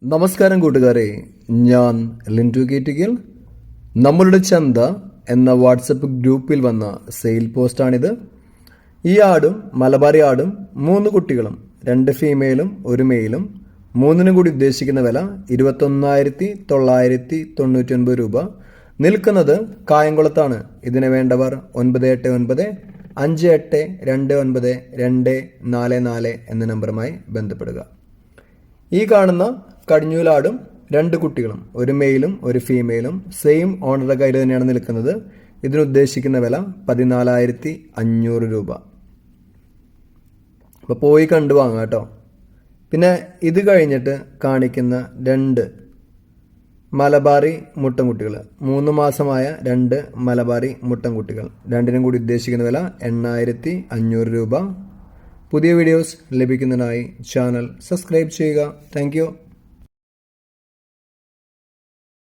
നമസ്കാരം കൂട്ടുകാരെ, ഞാൻ ലിൻറ്റു കേറ്റിക്കൽ. നമ്മളുടെ ചന്ത എന്ന വാട്സപ്പ് ഗ്രൂപ്പിൽ വന്ന സെയിൽ പോസ്റ്റാണിത്. ഈ ആടും മലബാറി ആടും 3 കുട്ടികളും 2 ഫീമെയിലും 1 മെയിലും 3നും കൂടി ഉദ്ദേശിക്കുന്ന വില 21,999 രൂപ. നിൽക്കുന്നത് കായംകുളത്താണ്. ഇതിന് വേണ്ടവർ 989 5829 244 എന്ന നമ്പറുമായി ബന്ധപ്പെടുക. ഈ കാണുന്ന കടിഞ്ഞൂലാടും 2 കുട്ടികളും 1 മെയിലും 1 ഫീമെയിലും സെയിം ഓണറുടെ കയ്യിൽ തന്നെയാണ് നിൽക്കുന്നത്. ഇതിനുദ്ദേശിക്കുന്ന വില 14,500 രൂപ. അപ്പോൾ പോയി കണ്ടു വാങ്ങാം കേട്ടോ. പിന്നെ ഇത് കഴിഞ്ഞിട്ട് കാണിക്കുന്ന 2 മലബാറി മുട്ടൻകുട്ടികൾ, 3 മാസമായ 2 മലബാറി മുട്ടൻകുട്ടികൾ, 2നും കൂടി ഉദ്ദേശിക്കുന്ന വില 8,500 രൂപ. പുതിയ വീഡിയോസ് ലഭിക്കുന്നതിനായി ചാനൽ സബ്സ്ക്രൈബ് ചെയ്യുക. Thank you.